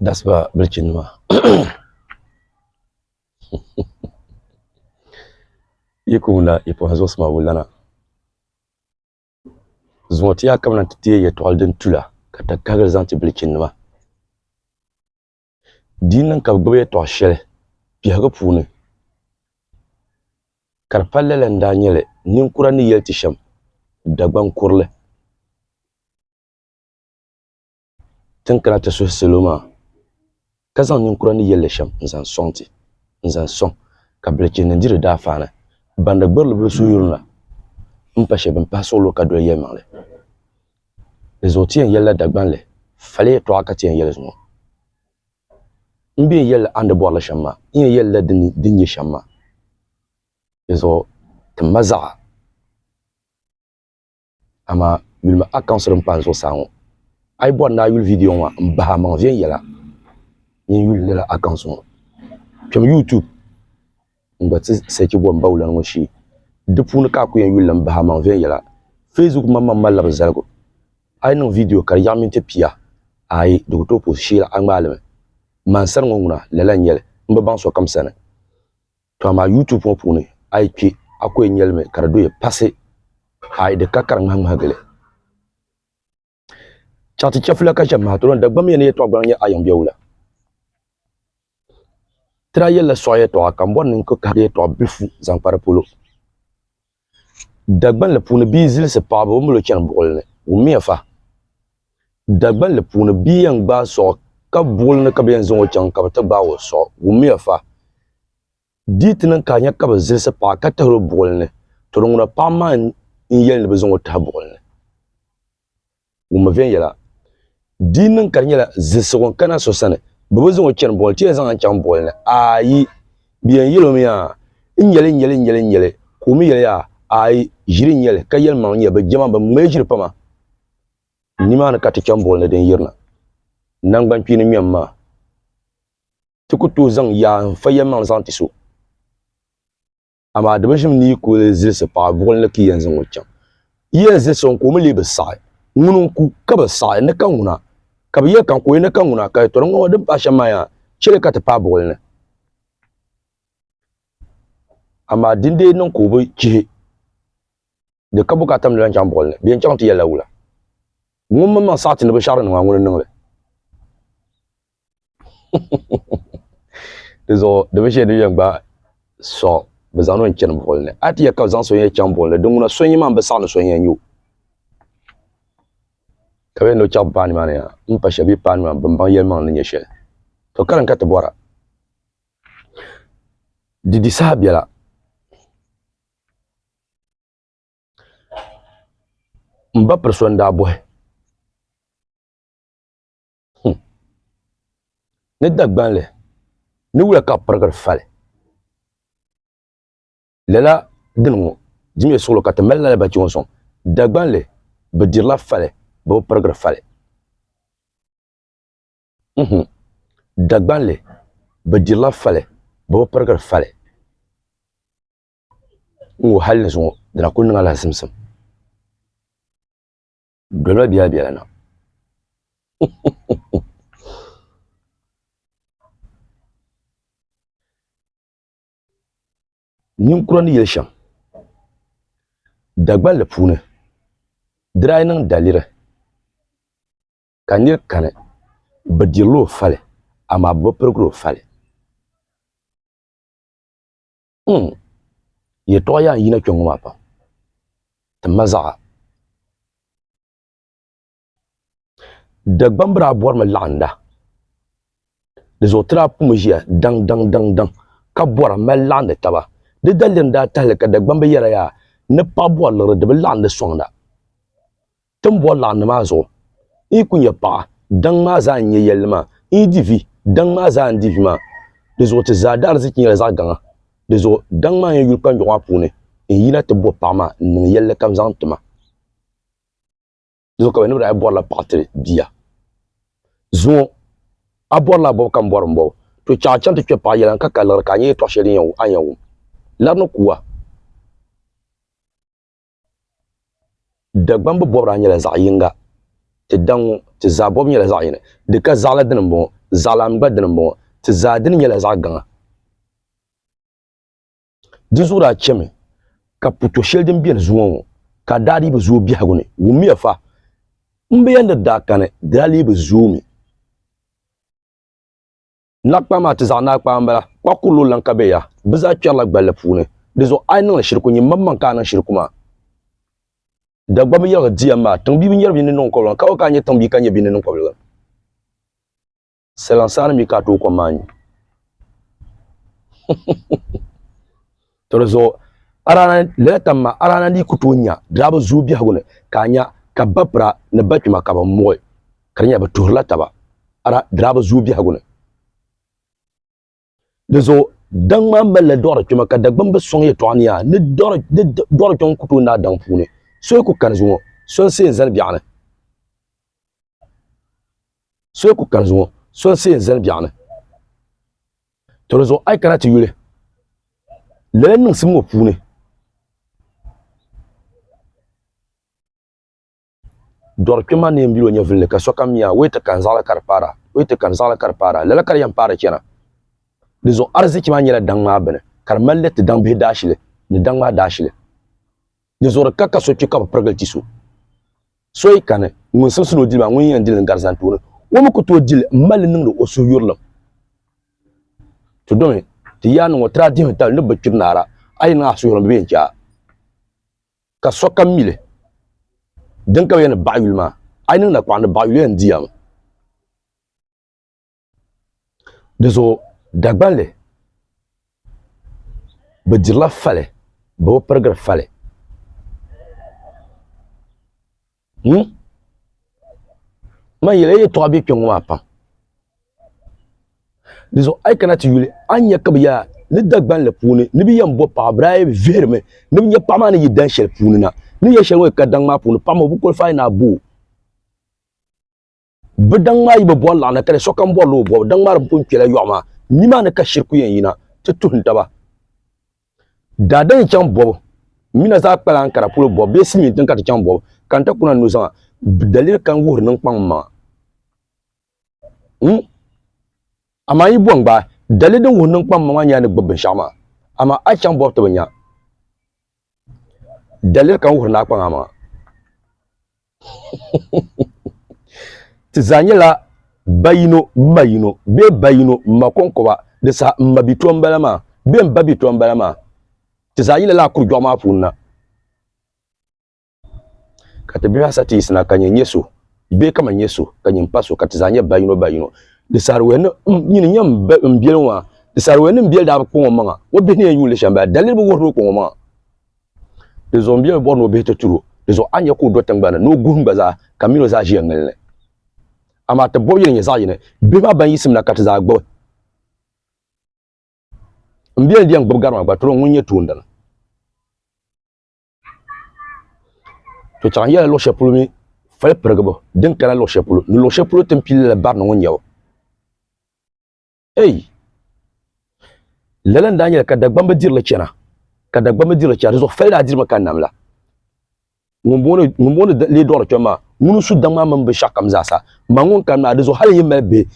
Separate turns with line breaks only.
Dasba bilchinma yikuna ipo sma wulana zwoti ya kamna tiye ye twalden tula kata kagal zanti bilchinma dinan ka gbe to shele bihaga puni karpalle len danyele ninkura ni yelti sham dagban kurle tinkara ta so seloma kazan ninkura ni yelle sham nzan sonti nzan son ka bilchin ndire da fana banda gberlu be suyurna mpashe ben pasolo ka do yemangle les otien yella dagban le fallait to akati yella zo mbi yella ande bo la shamma in yella dinye shamma ezo tmaza ama yulma akansrum panzo sango ay bo na yul video wa mba ma vien yella yin yul la akanso pem youtube ngati se ki bo mba wulan ngo shi depun ka ku yin yul mba ma vien yella facebook mamma malab zalgo ay no video kar yaminte pia ay dogoto po shila angbalme man san ngona lela nyel mba ban so kam sana to ma youtube po puni ay ki akoy nyelme kar do ye passé ay de kakar ngam hagale chati chafla ka jama to da gbam yene to gbam ya ayam biawla tra yella soye to akam bon nin ko kare to bifu zan para polo dagban le puni bizil se pabo mulo chen bolne umi fa dagban le puni biyan ba so ka bolne ka ben zo chen ka ta ba wo so umi fa ditinin ka nya ka bazil se pa ka ta ro bolne to ngona pa man in yel ne bezo ta bolne umi ven yela dinin ka nya la zilso kana so sane bezo chen bol ti zan chan bolne ayi biyan yelo miya in yele ko mi yele ya ay jirin yele ka yel man yebe jama ba mejir pama ni ma na ka ti bol ne den yirna nan ban pini miyamma tukutu zang ya fa yemman zan ti so ama da bashim ni ko zilsa pa bol ne ki yanzu wucin yen zilsa ko mu libe sai ngunun ku ka ba sai ne kan nguna ka ba ye kan ko ne kan nguna ka to ngo wadin pa shama ya chile ka ta pa bol ne ama dinde non ko bo chi de ka buka tam lan jam bol ne bien chang ti yela wula ngum ma sa ti ne ba shar ne ngun ne ngale dezo de be de yang ba so bezano chen bol ne ati ya ka zan so ye chang bol ne dunguna so yi man ba sa no so ye nyu ka we no chap ban ma ne ya mpa shabi pan ma ban yel man ne she to karan ka ta bora didi sa biala mba person da boy ne dagban le ni wula ka pargar fale lela dinwo jimi solo ka tamella le ba ci wonson dagban le be dirla fale bo pargar fale dagban le be dirla fale bo pargar fale ngo halne so dana kun ngala simsim dolo biya na ninkura ni yelsham dagban le pune drai nan dalira kanir kane badirlo fale ama bo progro fale ye to ya yina kyongo mapa tamaza dagban bra bor ma landa de zo tra pumjia dang ka bor ma landa taba de dalin da tal ka dagban be yara ya ne pa bor le de landa sonda tum bor landa ma zo i kunya pa dang ma za nye yelma i divi dang ma za divi ma de zo te za dar zikin yela za ganga de zo dang ma yul kan jo apune i yina te bo pa ma ning yelle kam zan tuma zo ka we no bor la patre dia zo abor la bo kan bor mbo to cha chan te pa yelan ka kalar ka ni to shedin yawo anyawo larno kuwa dagban bo bor anyela za yinga ti dango ti za bob nyɛla zaɣ yini di ka zaɣla dini n bɔŋɔ zaɣlam gba dini n bɔŋɔ ti zaa dini nyɛla zaɣ gaŋa di zuɣu daa chɛmi ka puto shɛli din biɛni zuŋɔ ŋɔ ka daa dii bi zooi biɛhagu ni wummiya fa n bi yɛn daa kani daa lee bi zoomi nakpaa maa ti zaɣ naakpaa n bala kpa kurilo lan ka bɛ ya bi zaa kpɛrila gballi puuni di zuɣu a yi niŋdi shiriku nyɛ mamman ka a niŋ shiriku maa dagba bi yɛrigi diya maa tiŋ bii bi nyɛri bi ni niŋ kɔbili ka ka nyɛ tiŋ bii ka nyɛ bi ni niŋ kɔbili salan saani mi ka a tooi kom maa nyu to di zuɣu lala tam ma arana ni ku tooi nya daa bi zooi biɛhagu ni ka a nya ka bapira ni bakpima ka bi muɣi ka di nyɛ bi tuhurila taba daa bi zooi biɛhagu ni di zuɣu daŋ maa malila dɔɣiri kpɛma ka dagbam bi sɔŋ yɛltɔɣa ni yaa ni dɔɣiri kpɛma ku tooi naai daŋ puuni so ku kani zuŋɔ so n see n zani biɛɣu ni so ku kani zuŋɔ so n see n zani biɛɣu ni to di zuɣu a yi kana ti yuli lala niŋsim ŋɔ puuni dɔri kpɛma ni yɛn bilo nyɛ villi ka sokam miya o yɛti kan zaɣla ka di paara lala ka di yɛn paari chɛna di zuɣu arziki maa nyɛla daŋ maa bini ka di mali ti daŋ bihi daashili ni daŋ maa daashili di zuɣu di ka so kpɛ ka bi pirigili ti so yi kani ŋun simsini o dili maa ŋun yɛn dili n gari zani tooni o mi ku tooi dili n mali niŋdi o suhuyurilim ti domi ti yaa niŋɔ tira dihimi tali ni bi kpiri naara a yi niŋ a suhuyurilim bi yɛn chaa ka sokam mili din ka bi yɛn ni baɣa yuli maa a yi niŋ na kpaɣa ni baɣa yuli yɛn diyami di zuɣu dagbanli bi dirila fali bi bi pirigiri fali man yɛla yɛltɔɣa bɛ kpɛŋŋɔ maa pam di zuɣu a yi kana ti yuli a nyɛ ka bi yaa ni dagbanli puuni ni bi yɛn bo paɣa bi daa bi vihirimi ni bi nyɛ paɣa maa ni yi dan shɛli puuni na ni yɛ shɛli ŋɔ ka daŋ maa puuni paɣa maa bi kɔlifa ni a boo bi daŋ maa yi bi bɔri laɣina ka di sokam bɔrila o bɔbu daŋ maa di pun kpɛla yɔɣu maa ni maa ni ka shiriku yɛn yina ti tuhum taba daadam yi chaŋ bɔbu mina zaa kpala ankara polo bɔbu bee silmiin tiŋ ka ti chaŋ bɔbu ka n ta kuna nu zaŋa dalili kan wuhuri ninkpaŋ maŋa amaa yi bɔŋ gbaa dalili din wuhuri ninkpaŋ maŋa maa nyɛla ni gbubi binshaɣu maa amaa a chaŋ bɔbu ti bi nya dalili kan wuhuri naakpaŋa maŋa ti zaa nyɛla bayino ma yino bee bayino ma konkoba di sa ma bito n bala maa bee n ba bito n bala maa ti zaa yila laa kuri jɔɣu maa puuni na ka ti bihi asa ti yisina ka nyɛ nyɛ so bee kama nyɛ so ka nyɛ pa so ka ti zaa nyɛ bayino di saariwɛɛ ni nyini nyɛ n biɛli ŋɔ di saariwɛɛ ni n biɛli daa bi kpɔŋɔ maŋa o bihi ni yɛn yuuli shɛm bala dalili bi wuhiri ni o kpɔŋɔ maŋa di zuɣu n biɛli bɔri ni o bihi ti turo di zuɣu a nyɛ ka o do tingbani ni o guhum gba zaa ka mino zaa ʒiya ŋilini amaa ti bɔbi yini nyɛ zaɣ yini bihi maa ban yisimna ka ti zaa gbubi n biɛli di yɛn gbubi gari maa gba turo ŋun nyɛ toondana to chaŋ yɛla luɣu shɛli polo mi fali pirigibu din kana luɣu shɛli polo ni luɣu shɛli polo tin pili la bari ni ŋun nyɛbu ei lala n daa nyɛla ka dagbambi dirili chɛna di zuɣu fali daa dirimi ka nam la ŋun booni lee dɔɣiri kpɛm maa ŋuni su daŋ maa mini binshaɣu kam zaasa ma ŋun kan maa di zuɣu hali yi mali bihi